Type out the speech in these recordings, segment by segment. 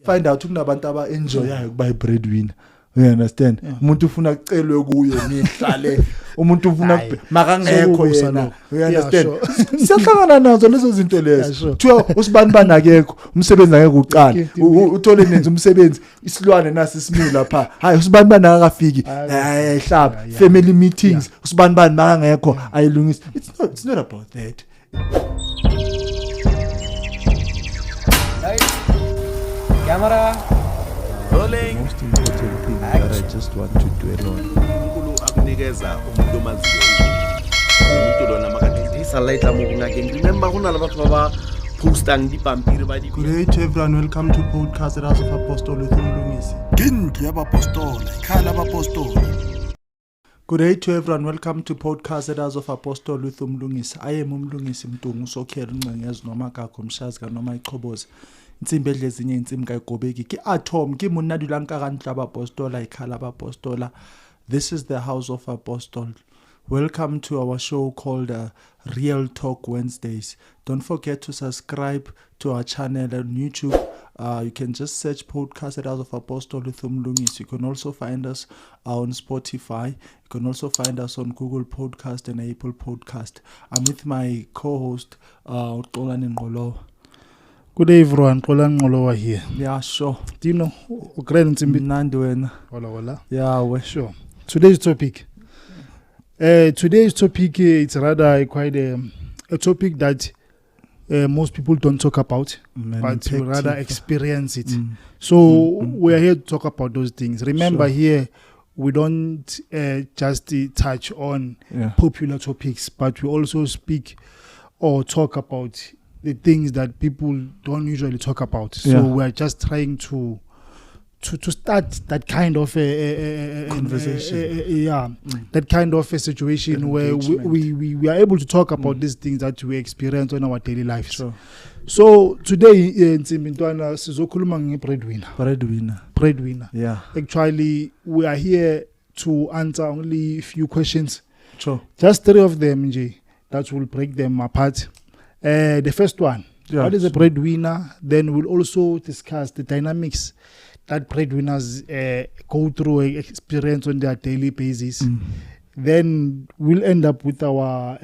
find out kunabantu aba enjoyayo kuba i-breadwinner. You understand? Umuntu ufuna kucelwe kuyo nihlale. Umuntu ufuna makangekho yena. You understand? Siyahlangana nazo lezo zinto lezo. Kuthiwa usibani akekho, umsebenzi akekho uqala. Uthole nenze umsebenzi, isilwane nasi simile lapha. Hayi usibani akafiki. Hlaba, family meetings, usibani makangekho ayilungisa. It's not about that. Camera rolling. The most important thing that I just want to dwell on. uNkulunkulu akunikeza umuntu omaziyo. Umuntu lona makadidisa light lamukunga ke. Remember kunalabo baba posting dipampiri ba di. Good day to everyone. Welcome to podcast at Houseofapostle with Mlungisi. Kindlu yabaPostoli, ikhala abaPostoli. Good day to everyone. Welcome to podcast at Houseofapostle with Mlungisi. I am Mlungisi Mtungu sokhela unqengezi noma kakho mshazi ka noma iqhoboza. Intsimbi edlezinye intsimbi kayigobeki ki atom ki munadi lanka kanhla abaPostola ikhala abaPostola. This is the House of Apostle. Welcome to our show called Real Talk Wednesdays. Don't forget to subscribe to our channel on YouTube. You can just search podcast at House of Apostle with Mlungisi. You can also find us on Spotify. You can also find us on Google Podcast and Apple Podcast. I'm with my co-host, Uxolani Ngqolowa. Good day everyone, Xolan Ngqolowa here. Yeah, sure. Do you know Ukraine Nsimbi? Mnandi wena. Hola. Yeah, we sure. Today's topic. It's rather quite a topic that most people don't talk about, but you rather experience it. So we are here to talk about those things. Remember, here we don't just touch on popular topics, but we also speak or talk about the things that people don't usually talk about. So we are just trying to start that kind of a conversation. That kind of a situation where we are able to talk about these things that we experience in our daily lives. Sure. So today in Ntwana sizokhuluma breadwinner. Yeah. Actually, we are here to answer only a few questions. Sure. Just 3 of them, Nje, that will break them apart. The first one, what is a breadwinner? Then we'll also discuss the dynamics that breadwinners go through, experience on their daily basis. Then we'll end up with our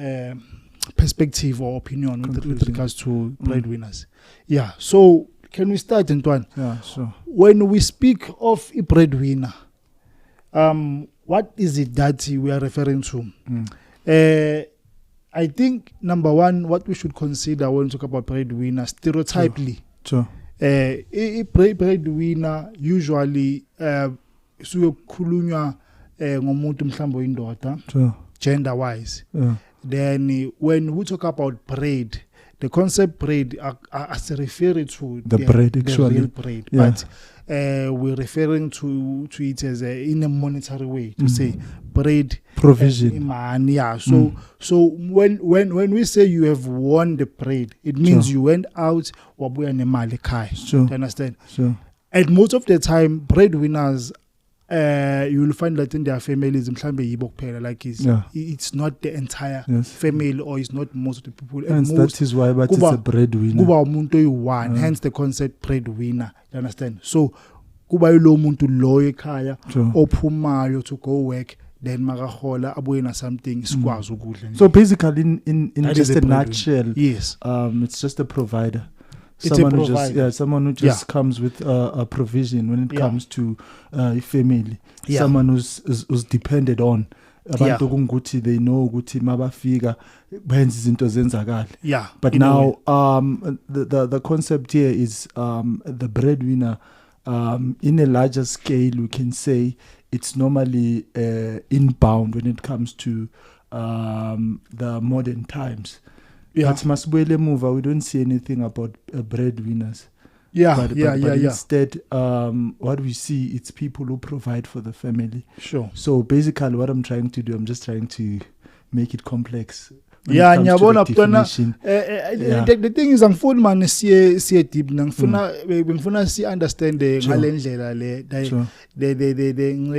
perspective or opinion with regards to breadwinners. Yeah, so can we start, Ntwana? Yeah, sure. When we speak of a breadwinner, what is it that we are referring to? I think number one, what we should consider when we talk about breadwinner, stereotypically, a breadwinner usually suyokhulunywa ngomuntu mhlambo indoda, gender wise. Then when we talk about bread, the concept bread as referring to the bread, actually. The real bread, but we're referring to it as in a monetary way to say bread provision. So when we say you have won the bread, it means you went out wabuya nemali ekhaya. Sure. Do you understand? Sure. And most of the time, breadwinners, you will find that in their families, like it's not the entire family, or it's not most of the people. And that is why, but it's a breadwinner. Hence the concept breadwinner. You understand? So, kuba yilo muntu loyo ekhaya ophumayo to go work, then magahola abuye something sikwazi ukudla. So basically, in just a nutshell, it's just a provider. Someone who just comes with a provision when it comes to a family. Someone who's depended on. Abantu kunguthi they know ukuthi mabafika benza izinto zenzakala. But now the concept here is the breadwinner in a larger scale. We can say it's normally inbound when it comes to the modern times. But masibuyele emuva, we don't see anything about breadwinners. But instead, what we see, it's people who provide for the family. Sure. So basically, what I'm trying to do, I'm just trying to make it complex Yeah, nyabona the thing is angifuni man siye deep ngifuna si understand ngalendlela le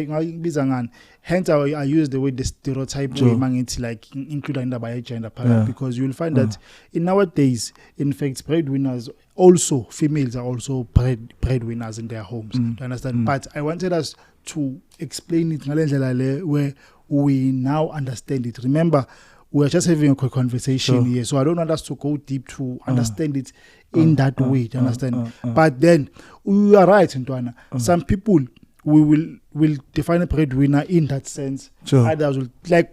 ngayibiza ngani. Hence I use the way the stereotype way mangithi like include indaba ye gender part, because you will find that in nowadays, in fact, breadwinners also, females are also breadwinners in their homes. Do you understand? But I wanted us to explain it ngalendlela le where we now understand it. Remember, we're just having a quick conversation here, so I don't want us to go deep to understand it in that way. Do you understand? But then you are right, Ntwana. Some people will define a breadwinner in that sense. Others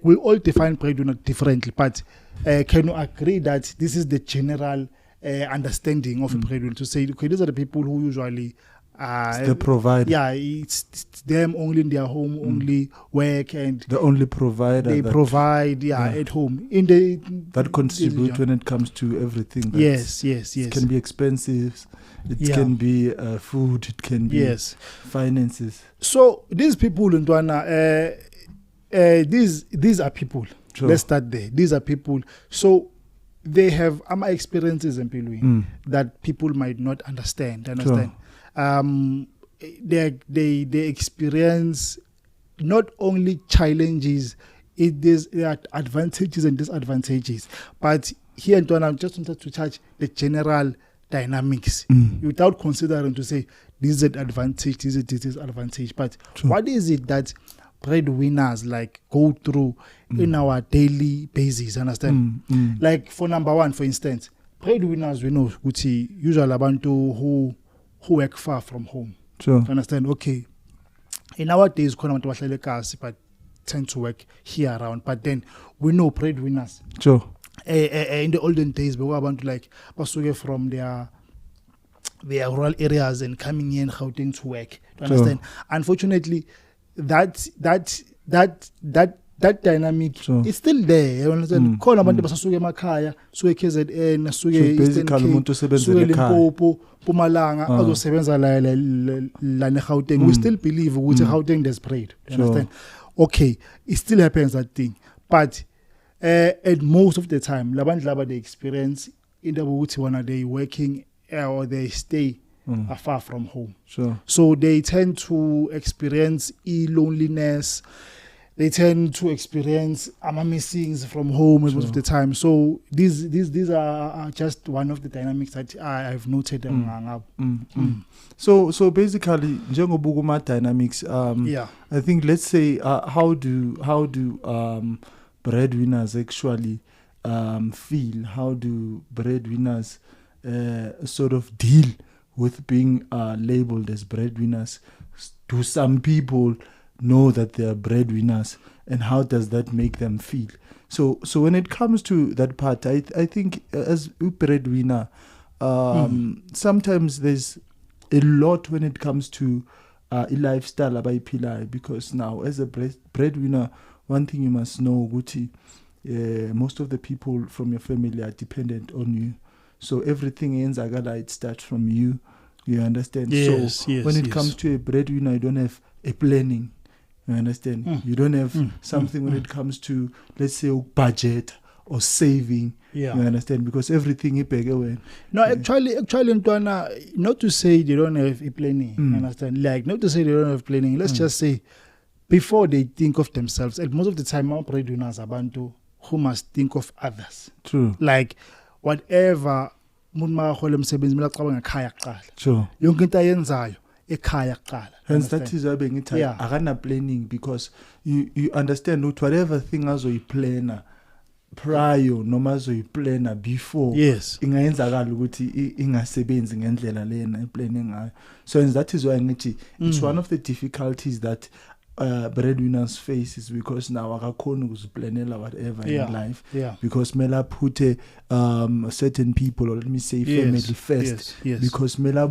will all define breadwinner differently. But can you agree that this is the general understanding of a breadwinner? To say, okay, these are the people who usually the provider. Yeah, it's them only in their home, only work, and the only provider. They provide, at home. That contribute when it comes to everything. Yes. It can be expensive. It can be food. It can be finances. So these people, Ntwana, these are people. Let's start there. These are people. So they have experiences in Pilui that people might not understand. They experience not only challenges, there are advantages and disadvantages. But here, Ntwana, I just wanted to touch the general dynamics without considering to say this is an advantage, this is a disadvantage. But what is it that breadwinners like go through in our daily basis? Understand? Like for number one, for instance, breadwinners, we know usually abantu who work far from home. Understand? Okay. In our days, but tend to work here around. But then we know breadwinners. In the olden days, we were about to like basuke from their rural areas and coming in Gauteng to work. Understand? Unfortunately, that dynamic is still there. You understand? Khona abantu basasuke emakhaya, suke KZN, suke Eastern Cape, suke Limpopo, Mpumalanga, azosebenza la ne Gauteng. We still believe ukuthi Gauteng there's bread. You understand? Okay, it still happens, that thing. But at most of the time, they experience in the when they working or they stay far from home. So they tend to experience loneliness. They tend to experience missings from home most of the time. So these are just one of the dynamics that I've noted. So basically, njengobukuma dynamics. I think let's say how do breadwinners actually feel? How do breadwinners sort of deal with being labeled as breadwinners? Do some people know that they are breadwinners, and how does that make them feel? So when it comes to that part, I think as a breadwinner, sometimes there's a lot when it comes to a lifestyle about pilai, because now as a breadwinner, one thing you must know, Guti, most of the people from your family are dependent on you. So everything ends it starts from you. You understand? When it comes to a breadwinner, you don't have a planning. You understand? You don't have something when it comes to, let's say, budget or saving. You understand? Because everything is big away. No, actually, Ntwana, not to say they don't have a planning. You understand? Like, not to say they don't have planning. Let's just say, before they think of themselves, and most of the time, our breadwinners are abantu who must think of others. True. Like, whatever, hence that is why being agana planning, because you understand that whatever thing as you plan prior noma as you plan before, ingayenzakala ukuthi ingasebenzi ngendlela lena planning ngayo. So that is why it's one of the difficulties that breadwinners face, is because now akakhona ukuziplanela whatever in life, because mela put certain people, or let me say family first, because mela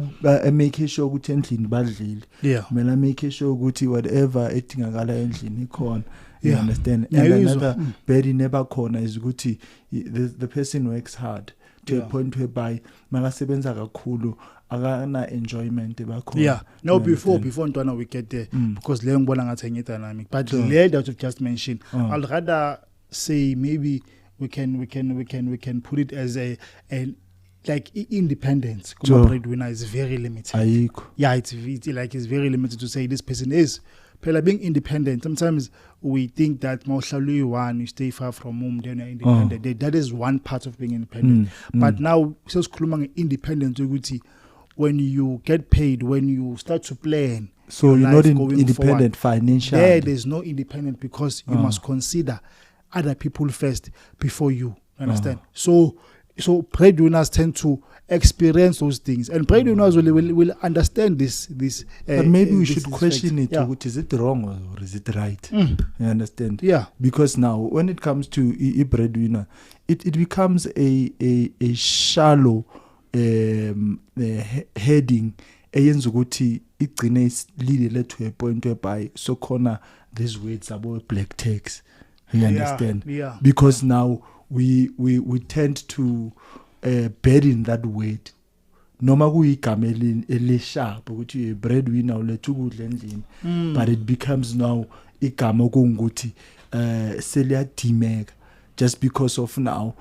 make sure ukuthi endlini badlile, mela make sure ukuthi whatever etingakala endlini ikhona. You understand? And another very never corner is ukuthi the person works hard to a point whereby makasebenza kakhulu akana enjoyment ebakhona. No, before Ntwana we get there, because le ngibona ngathi enye dynamic, but le that you've just mentioned, I'll rather say maybe we can put it as a like independence. Sure. Breadwinner is very limited. Ayikho. Yeah, it's very limited to say this person is. Phela being independent, sometimes we think that mawuhlala one, you stay far from home, then you're independent. That is one part of being independent. But now, sesikhuluma independence ukuthi when you get paid, when you start to plan. So you're not independent financially. There's no independent because you must consider other people first before you. Understand? So breadwinners tend to experience those things, and breadwinners will understand this. But maybe we should this question aspect. it. Is it wrong or is it right? You understand? Yeah. Because now, when it comes to a breadwinner, it becomes a shallow heading. Eyenza ukuthi igcine lead to a point whereby so corner these words about black tax. You understand? Yeah. Because now we tend to burden that weight. Noma kuyigama elisharp ukuthi breadwinner uletha ukudla endlini, but it becomes now igama okungukuthi seliyadimeka just because of now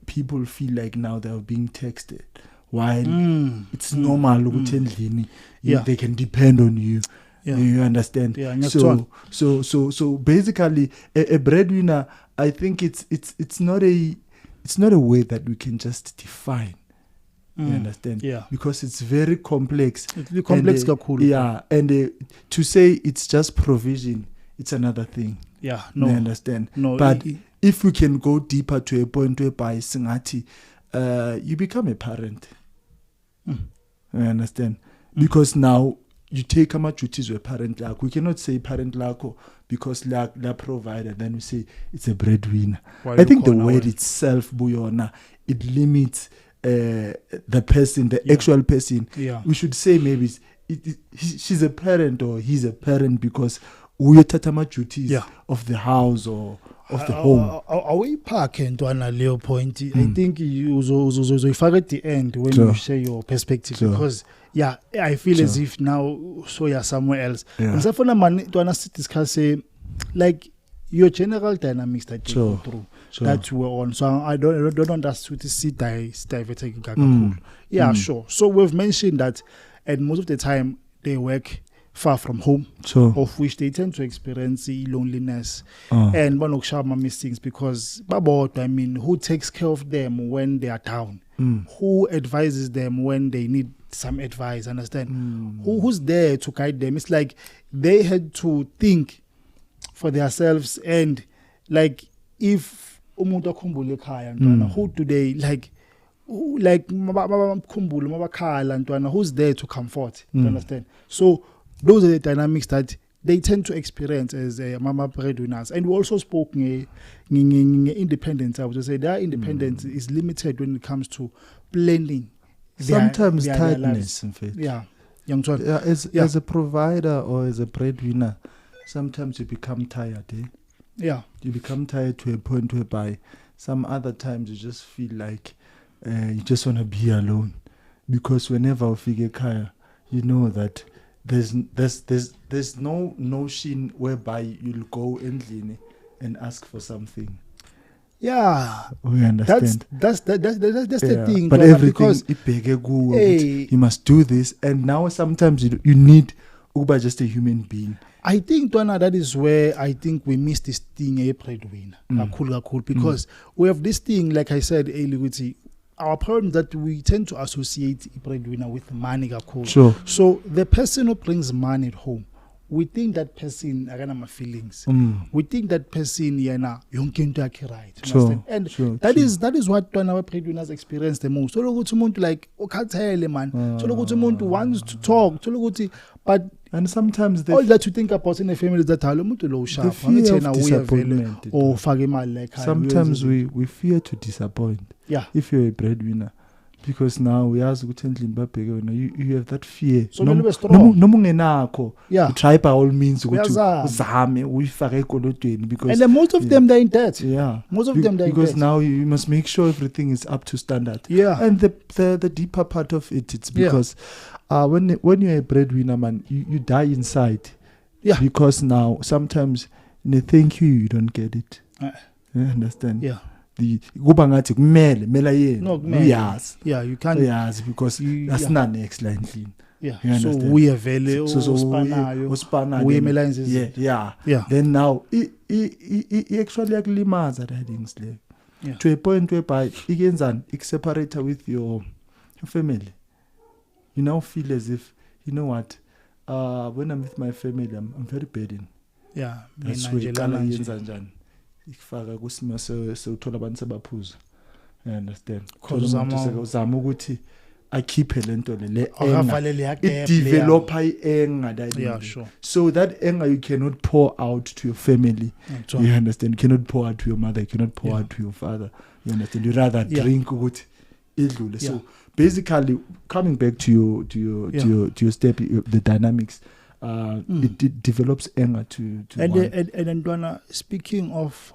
people feel like now they are being texted, while it's normal ukuthi endlini they can depend on you. Yeah. You understand? Yeah, so basically a breadwinner, I think it's not a way that we can just define. You understand? Yeah. Because it's very complex. It's complex kakhulu. Yeah, and to say it's just provision, it's another thing. Yeah, no. You understand? No. But if we can go deeper to a point whereby singati, you become a parent. You understand? Because now you take how much duties to a parent like. We cannot say parent lako because la provider, then we say it's a breadwinner. I think the word itself, Buyona, it limits the person, the actual person. Yeah. We should say maybe she's a parent or he's a parent because we tatama duties of the house or of the home. We park into an Leo point. I think you uzoifaka at the end when you share your perspective because I feel as if now you're somewhere else. And so for the man to discuss like your general dynamics that you go through that you were on. So I don't want us to see diverting. Sure. So we've mentioned that, and most of the time they work far from home, of which they tend to experience loneliness and one of Sharma missings because who takes care of them when they are down? Who advises them when they need some advice? Understand? Who's there to guide them? It's like they had to think for themselves, and like if umuntu akhumbule ekhaya ntwana, who do they like mabakhumbule mabakhala ntwana, who's there to comfort? You understand? So those are the dynamics that they tend to experience as mama breadwinners. And we also spoke independence. I would say their independence is limited when it comes to blending. Sometimes tiredness, in fact. Yeah, young child. As a provider or as a breadwinner, sometimes you become tired. Yeah, you become tired to a point whereby some other times you just feel like you just want to be alone, because whenever I figure kaya, you know that there's no notion whereby you'll go endlini and ask for something. Yeah, we understand. That's the thing. But everything you must do this, and now sometimes you need Uber just a human being. I think, Donna, that is where I think we miss this thing, a breadwinner. Cool, because we have this thing, like I said earlier, our problem that we tend to associate a breadwinner with money. Sure. So the person who brings money at home, we think that person my feelings. We think that person right. Sure. And that is what our breadwinners experience the most. So like man. So wants to talk. But and sometimes all that you think about in a family is that the fear of disappointment. Or sometimes we fear to disappoint. Yeah. If you're a breadwinner. Because now we ask you have that fear. So you try by all means because and then most of them they're in debt. Yeah. Most of them they're in debt. Because now you must make sure everything is up to standard. Yeah. And the deeper part of it's because when you're a breadwinner, man, you die inside. Yeah. Because now sometimes they thank you don't get it. You understand? Yeah. kuba ngathi kumele yena No, kumele. uyazi Yeah, you can't. uyazi because that's not next line clean. Yeah. You So understand? we are vele uspanayo we then- melanzes. yeah. Then now I actually akulimaza that things le Yeah. to a point whereby ikenzani separate with your family. You now feel as if, you know what, when I'm with my family I'm very burdened. Yeah. That's mina why nje iqala lana nje. yenza njani ikufaka kusimo sewuthola abantu sebaphuza. You understand? Cause uzama ukuthi akhiphe lento le Akavalele ya gap developer anger that Yeah, in- sure. so that anger you cannot pour out to your family. Yeah. You understand? You cannot pour out to your mother, you cannot pour out to your father. You understand? You rather drink ukuthi idlule. So basically coming back to your step, the dynamics, it develops anger to And one. then Dwana, speaking of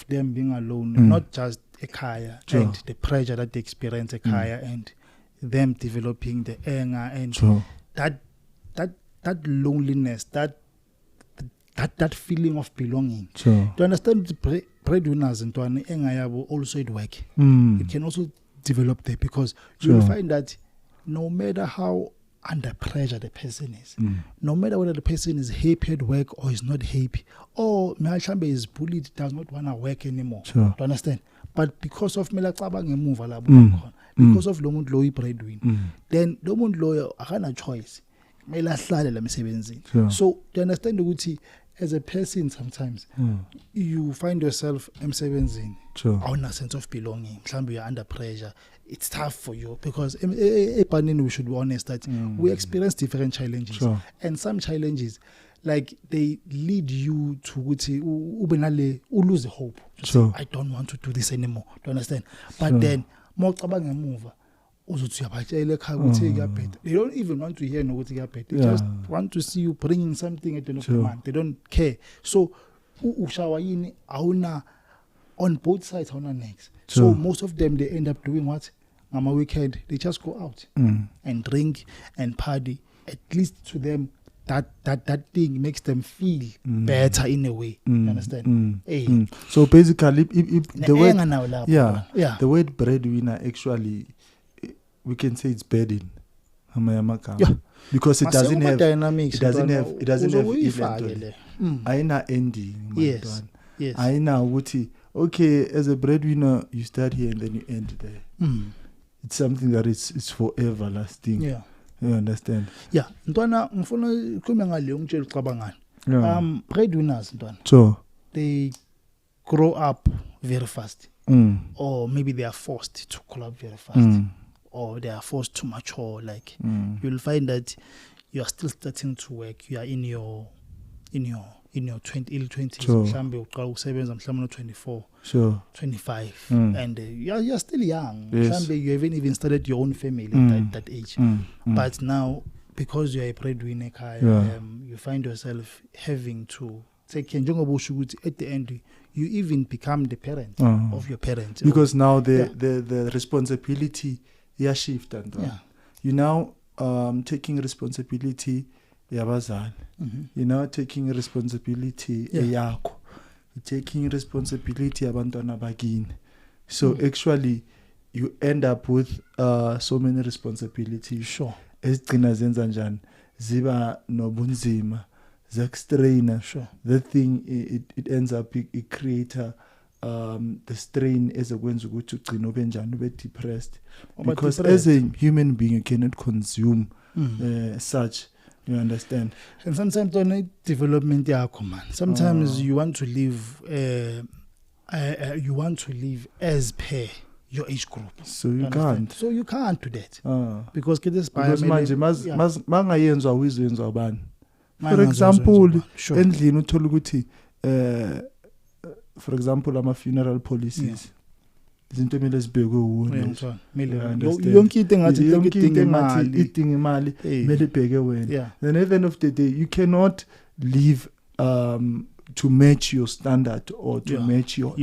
them being alone, not just Ekaya Sure. and the pressure that they experience Ekaya and them developing the anger and Sure. that loneliness, that feeling of belonging. Sure. To understand the breadwinners and Dwana anger yabo also at work. It can also develop there because you will find that no matter how under pressure the person is, no matter whether the person is happy at work or is not happy, or Mehashambe is bullied, does not want to work anymore. Sure. Do you understand? But because of because of lo muntu lo breadwinner, then lo muntu lo akana choice. Mele ahlale la emsebenzini. Sure. So do you understand ukuthi as a person sometimes you find yourself emsebenzini. Sure. Awuna sense of belonging. Mhlambe you're under pressure. It's tough for you because we should be honest that we experience different challenges. Sure. And some challenges, like they lead you to lose hope. Sure. I don't want to do this anymore. Do you understand? But then more move. They don't even want to hear no they just want to see you bringing something at the end of the month. They don't care. So on both sides next. So most of them they end up doing what? On a weekend they just go out and drink and party. At least to them that thing makes them feel better in a way. You understand? So basically the word the word breadwinner actually we can say it's burden. Because it doesn't have dynamics. It doesn't have event. Aina ending. Yes. Aina wuti. Okay, as a breadwinner you start here and then you end there. It's something that it's forever lasting. Yeah. You understand? Yeah. Ntwana ngifuna kume ngale ungitshela ucabangani. Breadwinners ntwana. So they grow up very fast. Or maybe they are forced to grow up very fast. Or they are forced to mature. Like you'll find that you are still starting to work. You are in your 20s. Mhlambe uqala ukusebenza mhlambe no 24. Sure. 25 and you're still young. Yes. You haven't even started your own family at that age. But now because you're a breadwinner, you find yourself having to take care. At the end you even become the parent of your parents. Because now the responsibility shift and you now taking responsibility yabazali. You're now taking responsibility yakho. Taking responsibility abantwana bakini. So actually you end up with so many responsibilities. Sure. Ezigcina zenza njani ziba nobunzima zakustrain. Sure. That thing it ends up it create the strain ezokwenza ukuthi ugcina ube njani ube depressed because as a human being you cannot consume such. You understand? And sometimes on development man. Sometimes you want to live as per your age group. So you can't. So you can't do that. Because manje mangayenzwa uyizenzwa abani. For example, endlini uthola ukuthi for example ama funeral policies. Izinto emele zibhekwe wona. Yonke into engathi idinga imali mele ibheke wena. Then at the end of the day you cannot live to match your standard or to match your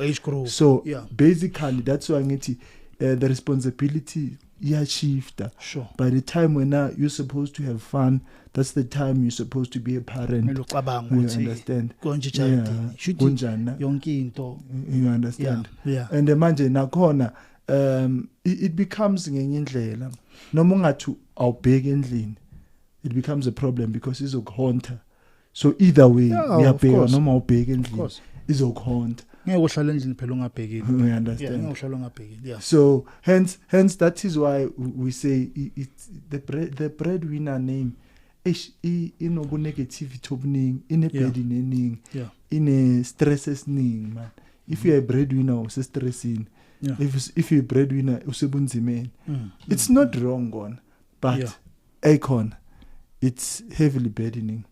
age group. So basically that's why ngithi the responsibility shifter. Sure. By the time when you're supposed to have fun, that's the time you're supposed to be a parent. You understand? You understand? Yeah. And the manje nakhona it becomes ngenye indlela. Noma ungathi awubheki endlini, it becomes a problem because izokuhonta. So either way, ngiyabheka noma awubheki endlini, izokuhonta. You understand? So hence that is why we say the breadwinner name inobu negativity obuningi, ine-burden eningi, ine-stress esiningi man. If you're a breadwinner usestressing, if you're a breadwinner usebunzimeni, it's not wrong gone, but it's heavily burdening.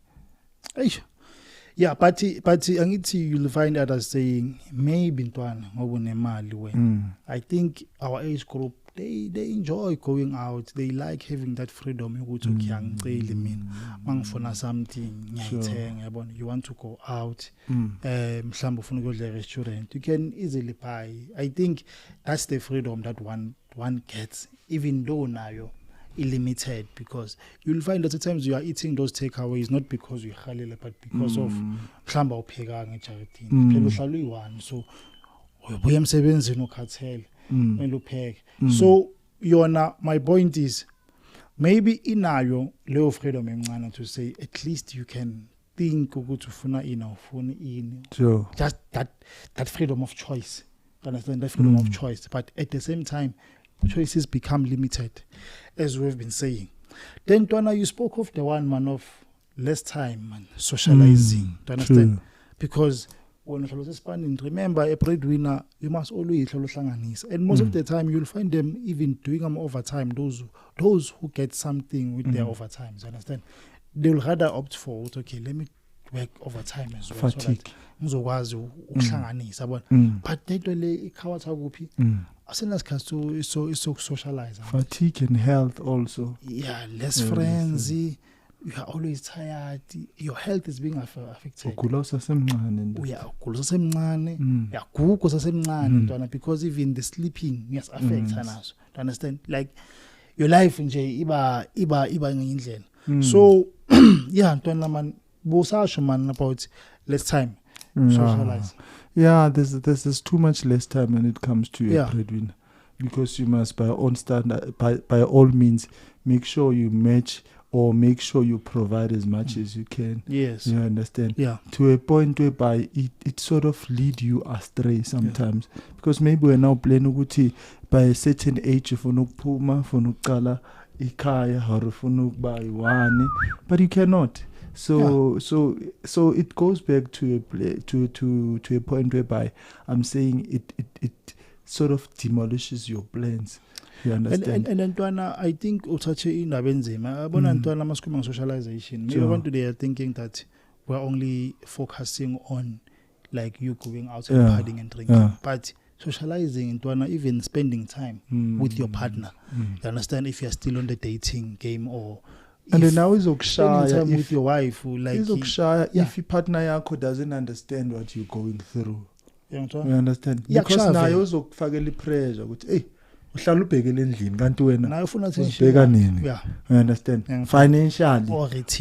Yeah, but angithi you'll find others saying maybe ntwana ngoba unemali wena. I think our age group they enjoy going out. They like having that freedom ukuthi ngiyangicela mina mangifuna something ngiyayithenga yabona. You want to go out mhlawumbe ufuna ukudla restaurant, you can easily buy. I think that's the freedom that one gets, even though nayo limited, because you'll find that at times you are eating those takeaways not because you khalele but because of mhlamba upheka ngejaridini phela uhlala uyi1 so ubuya emsebenzini ukhathele kumele upheke. So yona my point is maybe inayo leyo freedom encane to say at least you can think ukuthi ufuna ini ufuna ini, just that freedom of choice. Understand that freedom of choice, but at the same time choices become limited, as we've been saying. Then Twana, you spoke of the one man of less time man socializing. Do you understand? Because when you spending, remember a breadwinner, you must always and most of the time you'll find them even doing overtime. Those who get something with their overtime, you understand? They'll rather opt for okay, let me work overtime as well. Fatigue. Ngizokwazi ukuhlanganisa yabona. But into le ikhawatha kuphi? Asenasikhathi so socialize. Fatigue and health also. Yeah, less friends. You are always tired. Your health is being affected. Ugula usasemncane. Ugula usasemncane. Uyaguga usasemncane ntwana, because even the sleeping yes affects naso. Do you understand? Like your life nje iba ngenye indlela. So yeah, ntwana man bosasho man about less time socialize. Yeah, there's too much less time when it comes to a breadwinner, because you must by own standard by all means make sure you match or make sure you provide as much as you can. Yes. You understand? Yeah. To a point whereby it sort of lead you astray sometimes. Because maybe we're now playing ukuthi by a certain age ufuna ukuphuma, ufuna ukuqala ikhaya, or ufuna ukuba iwane, but you cannot. So it goes back to a point whereby I'm saying it sort of demolishes your plans. You understand? And Ntwana, I think uthathe indaba enzima. Yabona Ntwana masikhuluma nge-socialization. Maybe abantu they are thinking that we're only focusing on like you going out and partying and drinking. But socializing Ntwana, even spending time with your partner. You understand? If you're still on the dating game or and then now spending time with your wife, like if your partner yakho doesn't understand what you're going through. You understand? Because now uzokufakela pressure ukuthi hey uhlala ubhekele endlini kanti wena nayo ufuna ubheka nini. You understand? Financially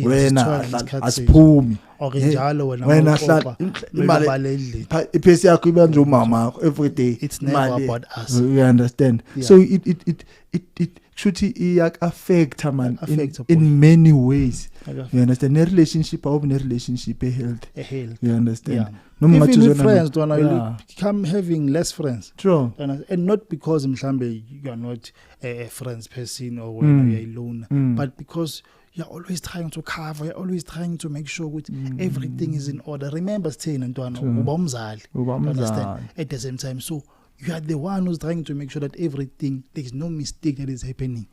wena asiphumi or njalo wena hlala imali iphesi yakho iba nje umama wakho every day. It's never about us. You understand? So it should affect man in many ways. You understand? A relationship relationship health. You understand? No even with friends, you become having less friends. True. And not because mhlambe you are not a friends person or when you're alone, but because you're always trying to cover, you're always trying to make sure that everything is in order. Remember saying Ntwana uba umzali. Understand? At the same time, so you are the one who's trying to make sure that everything, there is no mistake that is happening.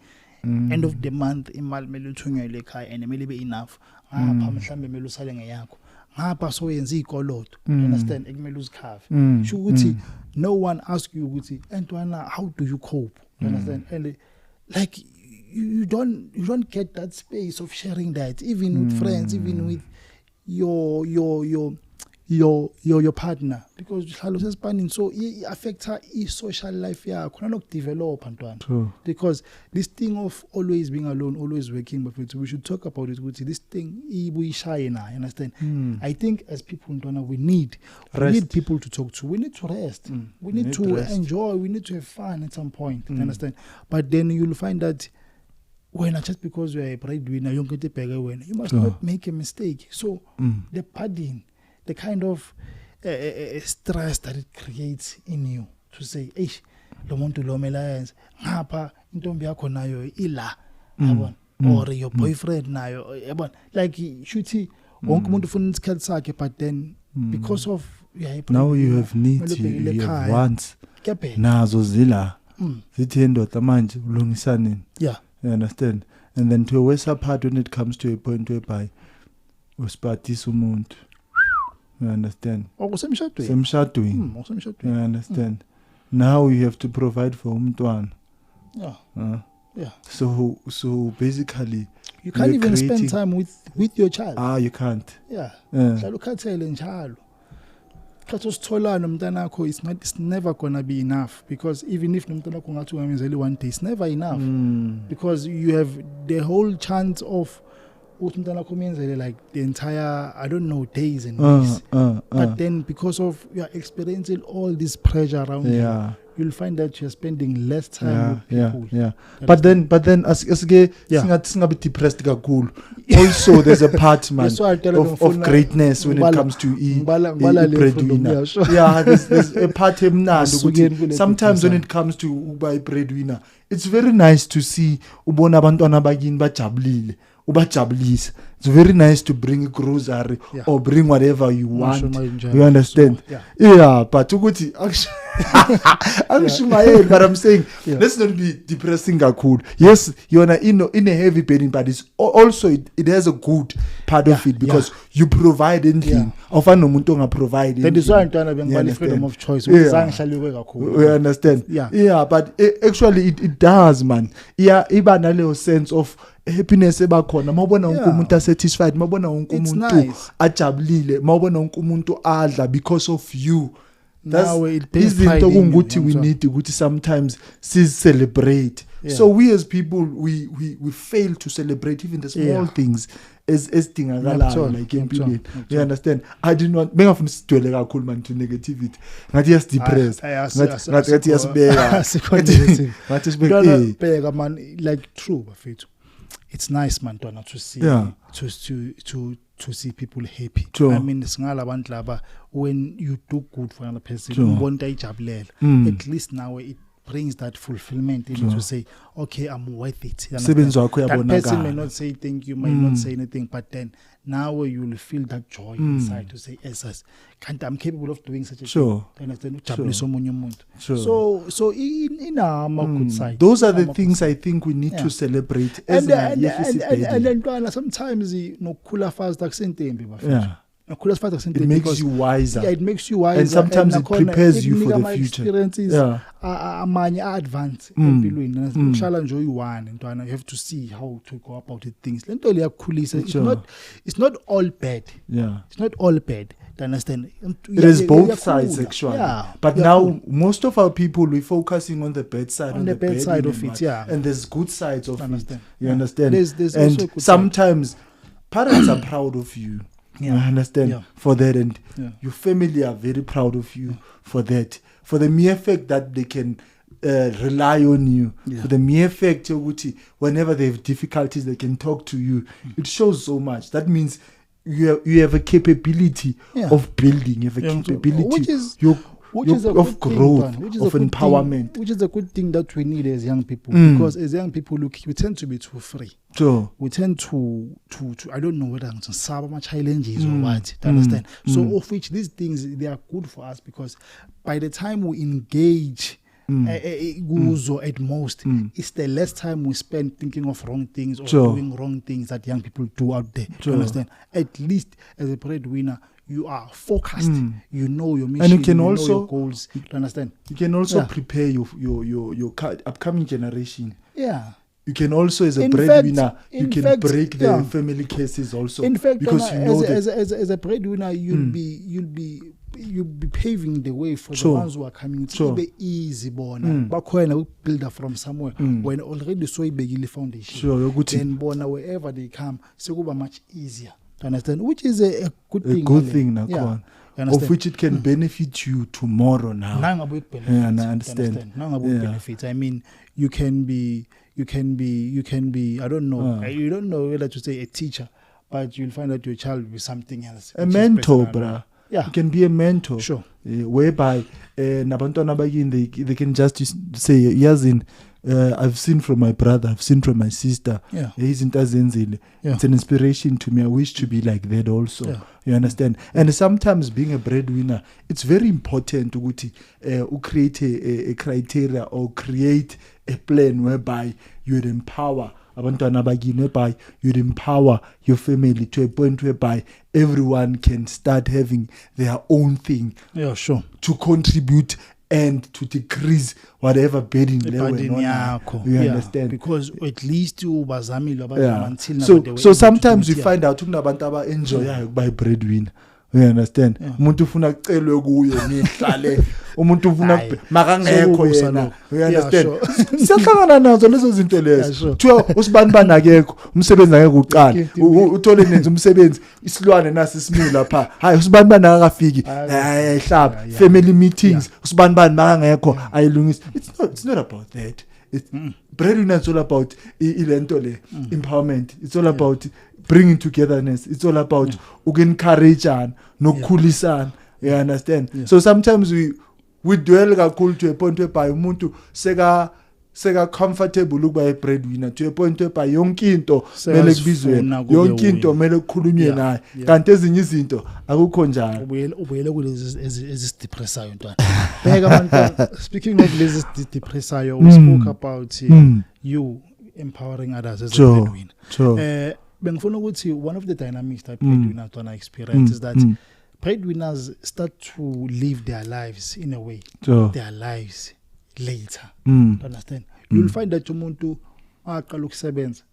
End of the month, imali mele uthunywe lekhaya and mele be enough. Ngapha mhlambe mele usale ngeyakho. Ngapha so yenza ikoloto. Understand? Ekumele uzikhave. Sho ukuthi no one ask you ukuthi Ntwana how do you cope? Understand? And like you don't get that space of sharing that even with friends, even with your your partner, because so it affects her social life develop because this thing of always being alone, always working, but we should talk about it. This thing you understand? I think as people we need people to talk to. We need to rest. We need to enjoy. We need to have fun at some point. Understand? But then you'll find that just because you are a breadwinner, you must not make a mistake. So the padding, the kind of stress that it creates in you to say, "Eish, lo muntu lo melayens, ngapha intombi yakho nayo ila," or your boyfriend nayo, like shuthi wonke umuntu ufuna isikhathi sakhe, but then because of now you have needs, you have wants, nazo zila zithi endoda manje ulungisane. Yeah. You understand? And then to a worse part when it comes to a point whereby usiphathisa umuntu. You understand? Semshadweni. You understand? Now you have to provide for umntwana. Yeah. So basically you can't even spend time with your child. You can't. Yeah. It's never gonna be enough, because even if one day, it's never enough because you have the whole chance of like the entire, I don't know, days and weeks. But then because of you are experiencing all this pressure around you, you'll find that you're spending less time with people. But then as singabi depressed kakhulu. Also there's a part, man, of greatness when it comes to breadwinner. There's a part sometimes when it comes to uba breadwinner, it's very nice to see ubona abantwana bakini bajabulile. It's very nice to bring a grocery or bring whatever you want. You understand? But but I'm saying let's not be depressing cool. Yes, you're in a heavy burden, but it's also it has a good part of it, because you provide anything. Often no muntu provide. That is why I'm freedom of choice. We understand? But actually it does, man. Even a little sense of happiness ebakhona mawubona wonke umuntu satisfied, mawubona wonke umuntu ajabulile, mawubona wonke umuntu adla because of you. That's izinto kungukuthi we need ukuthi sometimes celebrate. So we as people we fail to celebrate even the small things as dingakalayo like empilweni. You understand? I did not bengafuna sidwele kakhulu man to negativity. Ngathi yes depressed. Ngathi yasibeka. Ngathi sibeka man, like true bafethu. It's nice, man, to see to see people happy. I mean, when you do good for another person, at least now it brings that fulfillment in you to say, okay, I'm worth it. That person may not say thank you, may not say anything, but then now you will feel that joy inside to say, yes, I'm capable of doing such a thing. So in our good side, those are the things I think we need to celebrate. And then sometimes cooler fast accent. It makes you wiser. It makes you wiser. And sometimes it prepares you for the future. Experiences advanced. You have to see how to go about the things. It's not all bad. It's not all bad. Do you understand? It is both sides actually. But now most of our people, we're focusing on the bad side. On the bad side of it, and there's good sides of it. You understand? There's and sometimes parents are proud of you. I understand for that, and your family are very proud of you for that. For the mere fact that they can rely on you, for the mere fact whenever they have difficulties, they can talk to you. It shows so much. That means you have a capability of building. You have a capability of growth, of empowerment. Which is a good thing that we need as young people, because as young people, we tend to be too free. We tend to I don't know whether I'm to solve my challenges or what. Do you understand? So of which these things, they are good for us, because by the time we engage at most, it's the less time we spend thinking of wrong things or doing wrong things that young people do out there. Do you understand? At least as a breadwinner, you are focused. You know your mission. And you can also know your goals. Do you understand? You can also prepare your upcoming generation. you can also, as a breadwinner, you can break the family cases also. In fact, because you know as a breadwinner, you'll be paving the way for the ones who are coming. It's be easy, but when I build up from somewhere, when already so big foundation, then wherever they come, it's go much easier. Understand? Which is a good thing. A good thing, of which it can benefit you tomorrow now. I understand. Benefits. I mean, you can be. I don't know. You don't know whether to say a teacher, but you'll find that your child will be something else. A mentor, bruh. Yeah, you can be a mentor. Sure. Whereby they can just say, yes, I've seen from my brother, I've seen from my sister. Yeah. It's an inspiration to me. I wish to be like that also. Yeah. You understand? And sometimes being a breadwinner, it's very important to create a criteria or create a plan whereby you would empower whereby you'd empower your family to a point whereby everyone can start having their own thing. Yeah, sure. To contribute and to decrease whatever burden they were on. You understand? Because at least you So sometimes we find out abantu enjoy by breadwinner. You understand? Umuntu ufuna kucelwe kuye nihlale. Umuntu ufuna makangekho yena. You understand? Siyahlangana nazo lezo zinto lezo. Kuthiwa usibani akekho, umsebenzi akekho uqala. Uthole nenze umsebenzi, isilwane nasi simile lapha. Hayi usibani akafiki. Ayihlaba. Family meetings, usibani makangekho ayilungisa. It's not about that. Breadwinner is all about empowerment. It's all about bringing togetherness. It's all about encourage and nokukhulisana. You understand? Yeah. So sometimes we dwell kakhulu to a point whereby umuntu seka comfortable ukuba a breadwinner to a point whereby yonke into mele kubizwe, yonke into mele kukhulunywe naye. Kanti ezinye izinto akukho njalo. Ubuyele kulezi ezidepressayo ntwana. Beka abantu, speaking of lezi depressayo, we spoke about you empowering others as a breadwinner. Bengifuna ukuthi one of the dynamics that breadwinners don't experience is that breadwinners start to live their lives in a way, their lives later. Understand? You'll find that umuntu aqala ukusebenza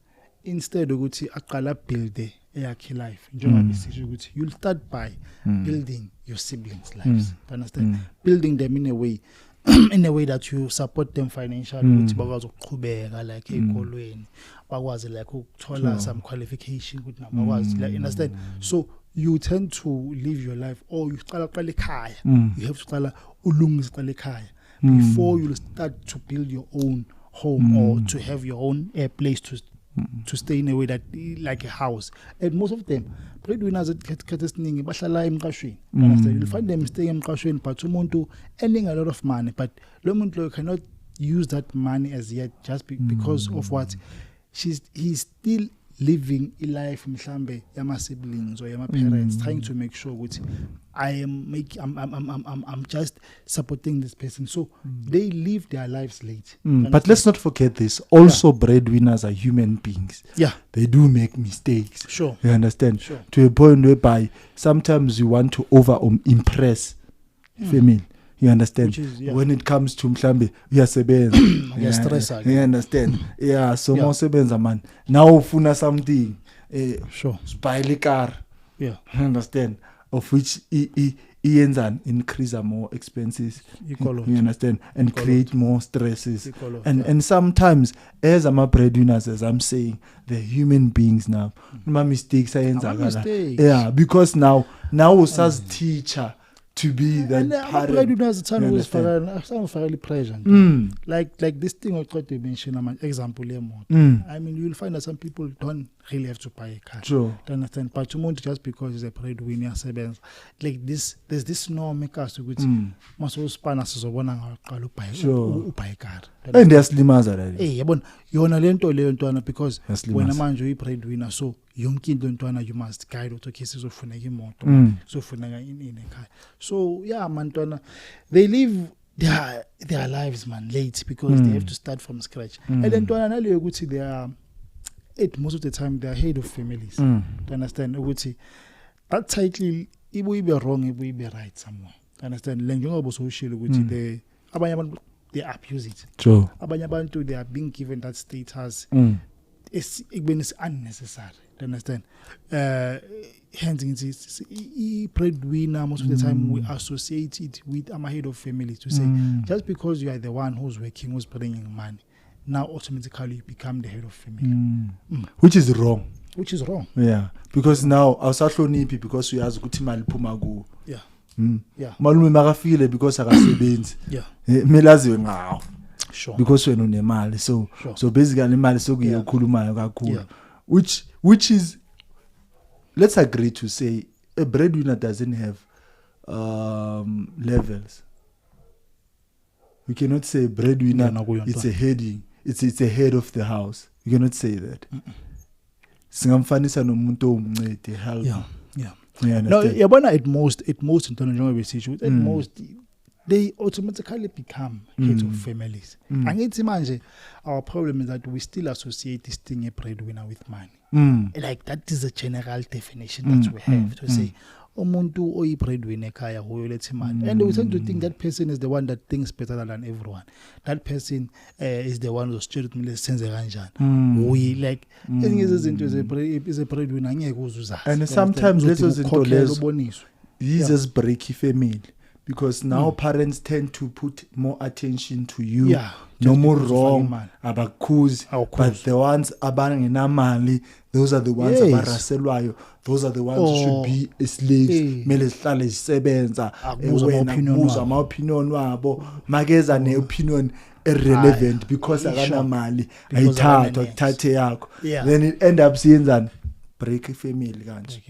instead ukuthi aqala build eyakhe life. Njengoba besisho ukuthi you'll start by building your siblings' lives. Understand? Building them in a way that you support them financially, ukuthi bakwazi ukuqhubeka like ezikolweni, bakwazi like ukuthola some qualification ukuthi bakwazi, like, understand? So you tend to live your life, or you qala ekhaya. You have to qala ulungisa ekhaya before you start to build your own home or to have your own place to stay in a way that like a house. And most of them breadwinners esiningi bahlala emqashweni. You'll find them staying emqashweni, but umuntu earning a lot of money, but lo muntu cannot use that money as yet just because of what he's still living a life mhlambe yama siblings or yama parents, trying to make sure that I'm just supporting this person. So they live their lives late. But let's not forget this. Also, breadwinners are human beings. Yeah. They do make mistakes. Sure. You understand? Sure. To a point whereby sometimes you want to impress family. You understand? When it comes to mhlambe uyasebenza. You understand? Yeah, so more sebenza man. Now ufuna something. Sure. Spile car. Yeah. You understand? Of which increase more expenses. You understand? And create more stresses. And sometimes, as I'm a breadwinners, as I'm saying, they're human beings now. My mistakes are yeah, because now as teacher to be that parent. Fairly present. Like this thing I tried to mention, an example here more. I mean, you'll find that some people don't really have to buy a car. Sure. Do you understand? But you want just because he's a breadwinner, like this, there's this norm makers to which must also span us as a one and buy a car. And there's limas already. Hey, but you're not lento because when a man is a breadwinner, so young kid don't you must guide auto cases of funagi motor, so funaga in a car. So yeah, man, they live their lives, man, late because they have to start from scratch. And then to would see they are most of the time they are head of families. To understand, I would say that title it will be wrong, it will be right somewhere. To understand, Lenjongo was so would say the they abuse it. Sure. Abanye abantu, they are being given that status. It's unnecessary. Do you understand? Hence, it's breadwinner. Most of the time, we associate it with a head of family to say, just because you are the one who's working, who's bringing money, now automatically you become the head of family. Which is wrong. Which is wrong. Yeah. Because now, I was actually because we ask Gutimali Pumago. Yeah. Yeah. Malume makafile because akasebenzi. Yeah. Melaziwe ngawo. Sure. Because wena unemali. So basically imali sokuyikhulumayo kakhulu. Which is, let's agree to say a breadwinner doesn't have levels. We cannot say breadwinner it's a heading. It's a head of the house. You cannot say that. Singamfanisa nomuntu omncede help. Yeah. No, yabona at most into njengoba besisho at most they automatically become heads of families. Angithi manje our problem is that we still associate this thing a breadwinner with money. Like that is a general definition that we have to say umuntu oyi breadwinner ekhaya huyo lethe imali, and we tend to think that person is the one that thinks better than everyone. That person is the one who's straight to me senze kanjani. We like ezinye izinto is a breadwinner angeke uzuza. And sometimes lezo zinto lezo these breaky family. Because now parents tend to put more attention to you. Yeah, no more wrong about cause, but the ones abangenamali, those are the ones abaraselwayo. Those are the ones who should be slaves. Mele sihlale sisebenza wena ma opinion wabo mageza ne opinion irrelevant because akanamali ayithathwa kuthathe yakho. Then it end up seeing break family kanje.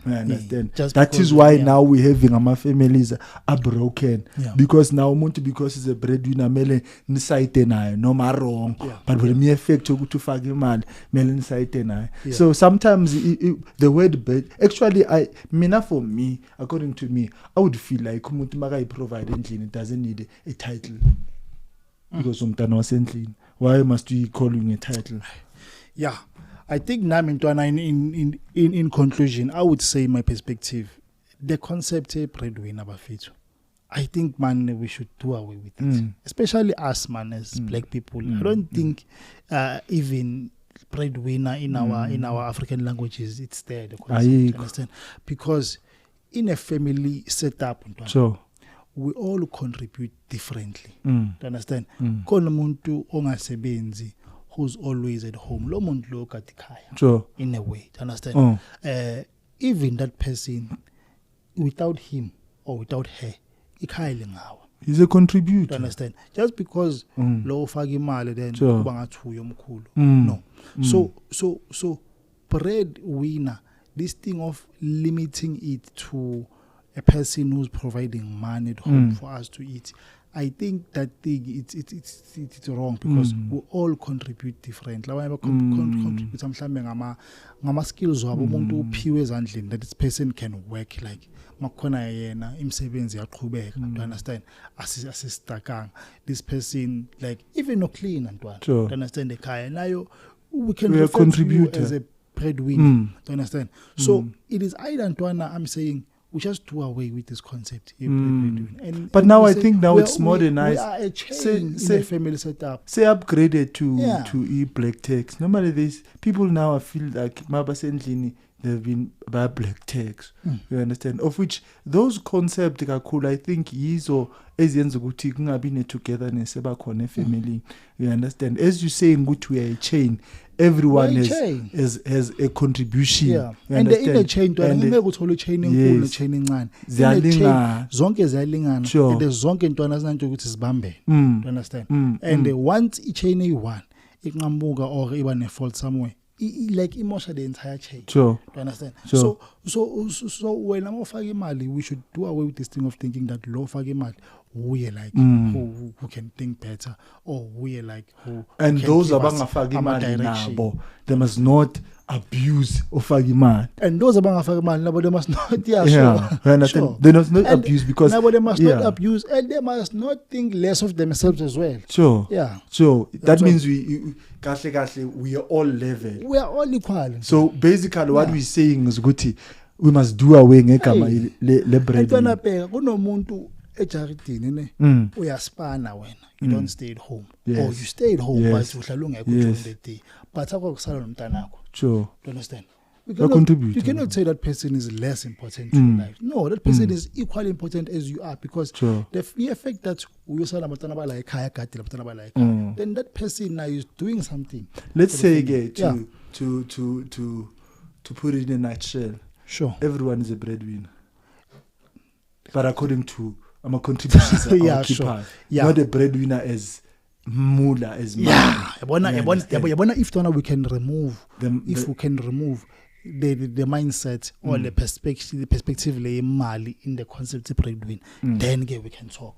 I understand. That is why now we having our families are broken. Because now umuntu because is a breadwinner mele nisayite naye noma wrong, but when me effect ukuthi ufake imali mele nisayite naye. So sometimes the word bread actually for me, according to me, I would feel like umuntu makayi provide endlini it doesn't need a title. Because umntana wasendlini, why must we call you a title? Yeah. I think in conclusion, I would say my perspective, the concept of breadwinner bafethu. I think man we should do away with it. Especially us man as black people. I don't think even breadwinner in our African languages it's there, the concept, understand? Because in a family setup, we all contribute differently. Understand? Khona umuntu ongasebenzi who's always at home. Lo muntu lo katikhaya. In a way, understand? Even that person, without him or without her, ikhaya lingawa. He's a contributor. Understand? Just because lo ufaka imali then kuba ngathi uyo omkhulu. No. So breadwinner, this thing of limiting it to a person who's providing money at home for us to eat, I think that thing it's wrong because we all contribute differently. Abanye contribute mhlambe ngama skills wabo umuntu uphiwe ezandleni that this person can work like makhona yena imsebenzi yaqhubeka. Do understand? Asistakanga. This person like even no clean ntwana. Do understand ekhaya nayo we can contribute as a breadwinner. Do understand? So it is either ntwana I'm saying we just do away with this concept. But now I think now it's modernized. We are a chain in a family setup. Say upgraded to e-black text. Normally these people now I feel like Mabasendlini they've been by black text. You understand? Of which those concepts are cool. I think yizo eziyenza ukuthi kungabi ne togetherness ebakhona family. You understand? As you say ukuthi we are a chain. Everyone has a contribution. Yeah. And in a chain, ngeke uthole chain enkulu chain encane. Ziyalingana. Zonke ziyalingana. And zonke intwana zinanto ukuthi zibambe. You understand? And once I chain eyi-1 iqhamuka or iba ne fault somewhere, like emotion the entire chain. You understand? So when I'm offer imali, we should do away with this thing of thinking that low offer imali we like who can think better or we like who. And those abangafaka imali nabo, they must not abuse offer imali. And those abangafaka imali nabo, they must not. Sure. They must not abuse because nabo they must not abuse and they must not think less of themselves as well. Sure. Yeah. So that means we are all level. We are all equal. So basically what we're saying is good. We must do away ngegama le bread. Ntwana phela kunomuntu ejaridini ne uyaspana wena, you don't stay at home, or you stay at home but uhlala ungekho during the day, but akukusala nomntanakho. Sure. Do you understand? You cannot say that person is less important to your life. No, that person is equally important as you are, because the effect that then that person now is doing something. Let's say again, to put it in a nutshell. Sure. Everyone is a breadwinner, but according to contributions are occupied. Not a breadwinner as mula as money. If we can remove the mindset or the perspective mali in the concept of breadwinner, then we can talk.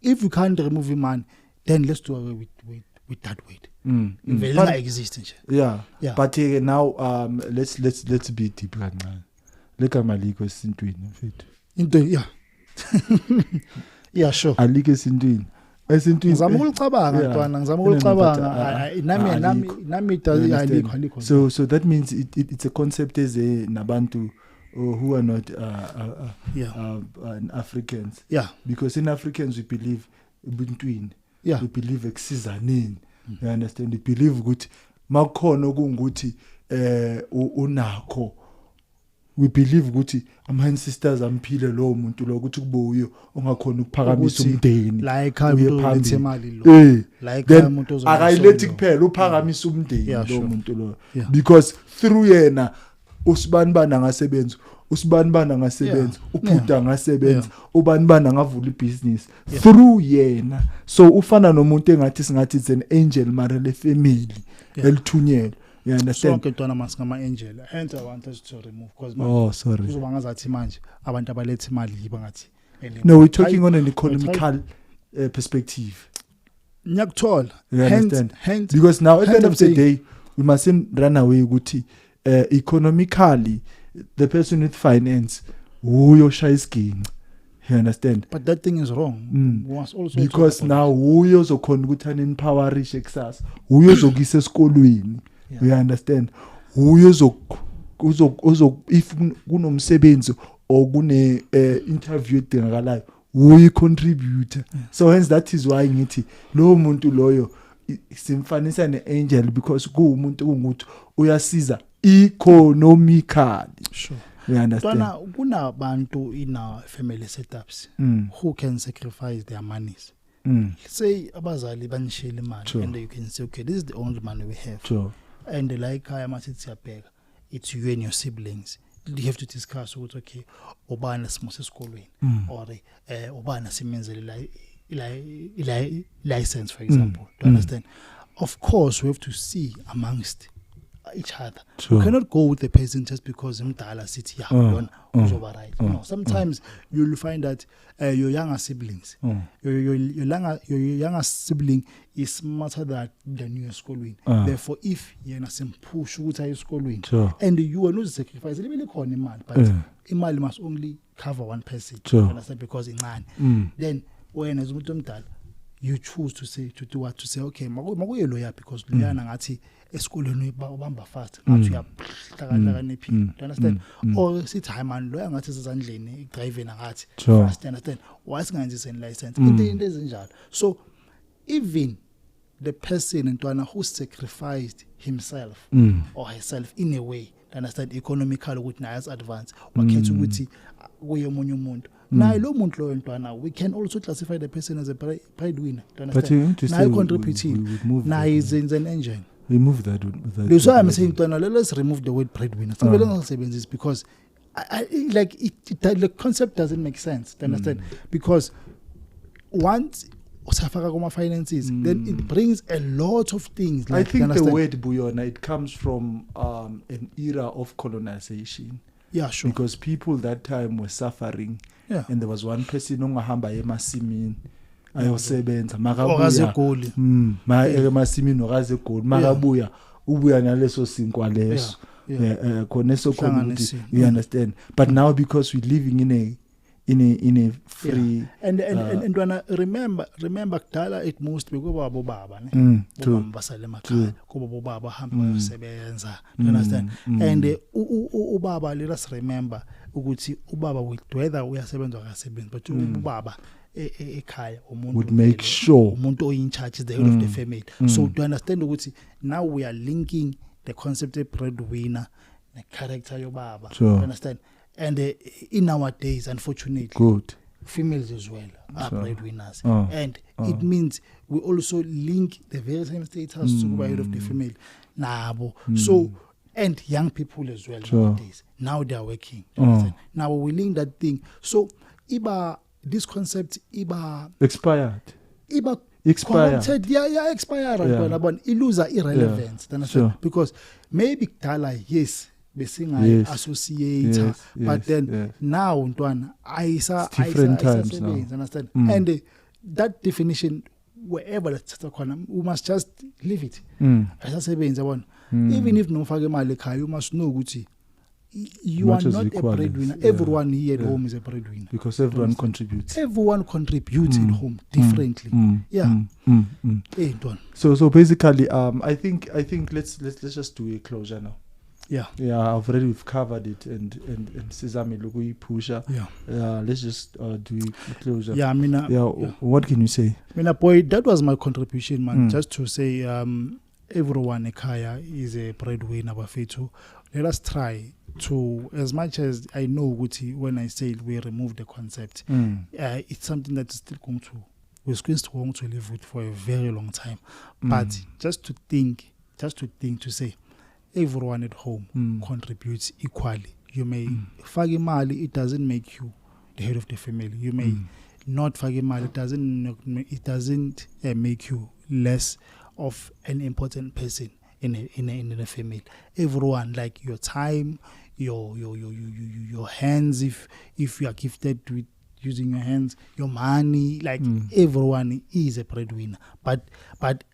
If we can't remove the man, then let's do away with that weight. But existing. But now let's be deep right now. Look at my legal sintwin. Yeah, sure. A legal sintwin. Ngizama ukucabanga so that means it's a concept as a nabantu who are not Africans. Because in Africans we believe between. We believe eksizaneni. You understand? We believe ukuthi makhono kunguthi unakho. We believe ukuthi ama ancestors amphile lo muntu lo ukuthi kube uyo ongakhona ukuphakamisa umndeni la ekhaya umuntu olethe imali lo la ekhaya umuntu ozoba akayilethi kuphela uphakamisa umndeni lo muntu lo because through yena usibanibana ngasebenza uphuda ngasebenza ubanibana ngavula ibusiness through yena. So ufana nomuntu engathi singathi it's an angel mara le family elithunyelwe. You understand? So ngitwana masingama angel. Hence I want us to remove because sorry. Kuzoba ngazathi manje abantu abalethe imali yibangathi. No, we're talking on an economical perspective. Nyakuthola. Hence because now at the end of the day we mustn't run away ukuthi economically the person with finance uyo shaya isiginci. You understand? But that thing is wrong. Because now uyo zokhona ukuthi anempowerish eksasa. Uyo zokisa esikolweni. You understand? Uyo if kunomsebenzi or kune interview edingakalayo uyi contributor. So hence that is why ngithi lo muntu loyo simfanisa ne-angel because kuumuntu kunguthi uyasiza economically. Sure. You understand? Kunabantu in our family setups who can sacrifice their monies. Say abazali banishile imali and you can say okay, this is the only money we have. Sure. And like I am at it's you and your siblings. You have to discuss what okay, obana smose esikolweni or obana simenzele license, for example. Do you understand? Of course, we have to see amongst each other. Sure. You cannot go with the person just because mdala sithi uzoba right. No, sometimes you'll find that your younger siblings, your younger sibling is smarter than you schoolwin. Therefore, if you're not some push schoolwin, and you are not sacrifice, but imali must only cover one person. Understand? Because in man, then when as you choose to say to do what to say. Okay, makuye lawyer because lawyer ngathi esikoleni ubamba fast ngathi uyahlakana nephi. Understand? Or sithi hayi man lawyer ngathi sezandleni driving ngathi fast. Understand? Why singenzi license? Into ezinjalo. So even the person ntwana who sacrificed himself or herself in a way, understand, economically ukuthi naye as advance wakhetha ukuthi kuye omunye umuntu. Now, lo muntu lo ntwana, we can also classify the person as a breadwinner. But you want to say contributing. Now he's an engine. Remove that. That's why I'm saying ntwana, let's remove the word breadwinner. It's because the concept doesn't make sense. Understand? Because once finances, then it brings a lot of things. I think the word Buyona, it comes from an era of colonization. Yeah, sure. Because people that time were suffering. Yeah. And there was one person ongahamba emasimini ayosebenza makabuya emasimini okaze gold makabuya ubuya naleso sinkwa leso koneso community, you understand, but now because we living in a free and remember kudala at most bekuba bobaba ne basale emakhaya kuba bobaba hamba bayosebenza, you understand, and ubaba, let us remember ukuthi ubaba whether uyasebenza akasebenzi, but ubaba ekhaya would make sure umuntu in charge is the head of the family. So to understand ukuthi now we are linking the concept of breadwinner, the character yobaba. Sure. You understand? And in our days, unfortunately, females as well are breadwinners, and it means we also link the very same status to the head of the family. So and young people as well nowadays. Now they are working. Now we link that thing. So this concept expired. Expired. Yeah, expired. But it loses irrelevance. Because maybe Tala, yes, associate, but then now I different times now. Understand? And that definition, wherever that's we must just leave it. Even if no fagema you must know Gucci. You are not a breadwinner. Everyone here at home is a breadwinner. Because everyone contributes. Everyone contributes at home differently. So basically, I think let's just do a closure now. We've covered it and Sesame Lugui Pusha. Let's just do a closure. What can you say? Boy, that was my contribution, man. Just to say everyone Ekaya is a breadwinner. Let us try to, as much as I know when I say we remove the concept, it's something that is still going to live with for a very long time. But just to think to say everyone at home contributes equally. You may fagimali, it doesn't make you the head of the family. You may not fagimali, it doesn't make you less of an important person in a family. Everyone, like your time, your hands, if you are gifted with using your hands, your money, like everyone is a breadwinner. But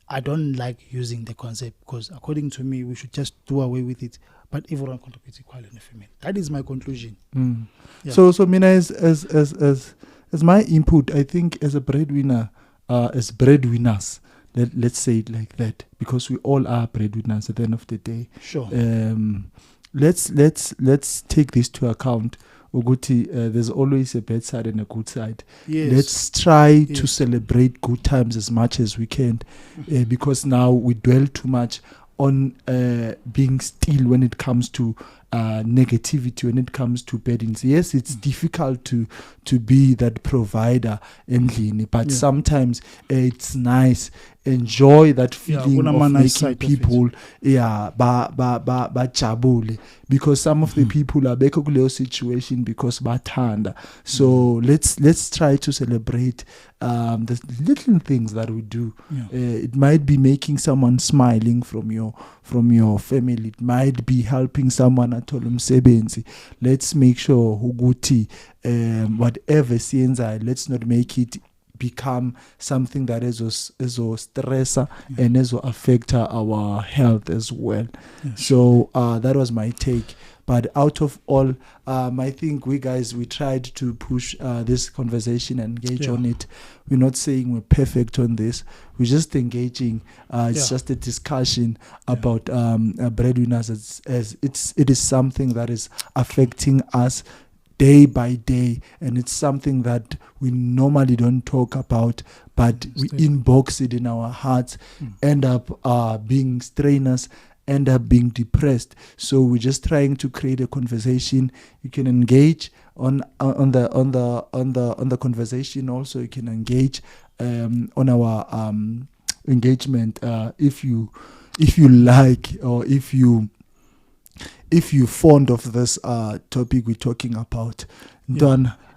I don't like using the concept because according to me, we should just do away with it. But everyone contributes equally in the family. That is my conclusion. So Mina, as my input, I think as a breadwinner, as breadwinners, let's say it like that, because we all are breadwinners at the end of the day. Sure. Let's take this to account. Uguti, there's always a bad side and a good side. Yes. Let's try to celebrate good times as much as we can, because now we dwell too much on being still when it comes to negativity, when it comes to burdens. Yes, it's difficult to be that provider, but sometimes it's nice. Enjoy that feeling of making people bajabule, because some of the people are back in situation because bathanda. So let's try to celebrate the little things that we do. It might be making someone smiling from your family. It might be helping someone at Olumsebenzi. Let's make sure Huguti whatever scenes are, let's not make it become something that is a stressor and is affect our health as well. So that was my take. But out of all, I think we tried to push this conversation and engage on it. We're not saying we're perfect on this. We're just engaging. It's just a discussion about breadwinners as it is something that is affecting us day by day, and it's something that we normally don't talk about, but we inbox it in our hearts, end up being strenuous, end up being depressed. So we're just trying to create a conversation. You can engage on the conversation. Also, you can engage on our engagement if you like, or if you're fond of this topic we're talking about.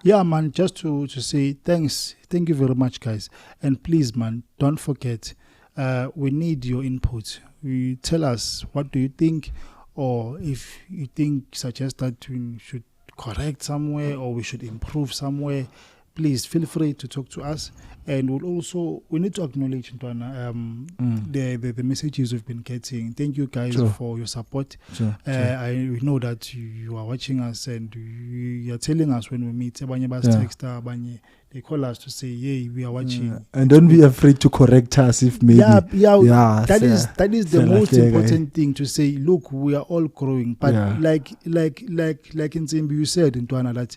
Yeah, man, just to say thanks. Thank you very much, guys. And please, man, don't forget, we need your input. You tell us, what do you think? Or if you suggest that we should correct somewhere or we should improve somewhere, please feel free to talk to us. And we need to acknowledge the messages we've been getting. Thank you guys for your support. I know that you are watching us and you are telling us when we meet. They call us to say, "Hey, we are watching." And don't be afraid to correct us if maybe. That is the most important thing to say. Look, we are all growing, but like in Zimbi, you said in Tuana that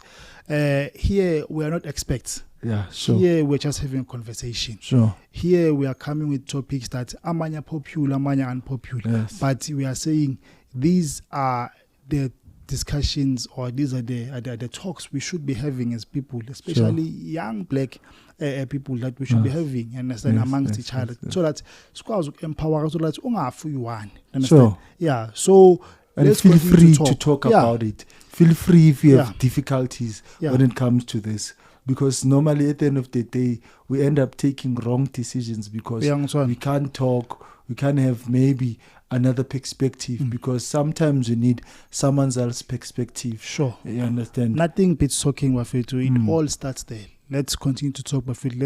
here we are not experts. Yeah, sure. Here we're just having a conversation. Sure. Here we are coming with topics that amanya popular, amanya unpopular. Yes. But we are saying these are the discussions, or these are the talks we should be having as people, especially young black people, that we should be having, understand, amongst each other, so that squads empower, so that one. Sure. Yeah. So and let's feel free to talk about it. Feel free if you have difficulties Yeah. when it comes to this. Because normally at the end of the day, we end up taking wrong decisions because we can't talk, we can't have maybe another perspective, because sometimes you need someone else's perspective. Sure. You understand? Nothing beats talking, Wafetu. It all starts there. Let's continue to talk, Wafetu.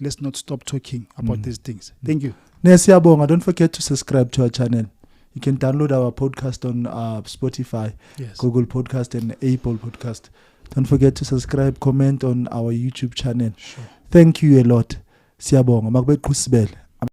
Let's not stop talking about these things. Thank you. Nesiyabonga, don't forget to subscribe to our channel. You can download our podcast on Spotify, Google Podcast, and Apple Podcast. Don't forget to subscribe, comment on our YouTube channel. Sure. Thank you a lot. Siyabonga. Makube kusibele.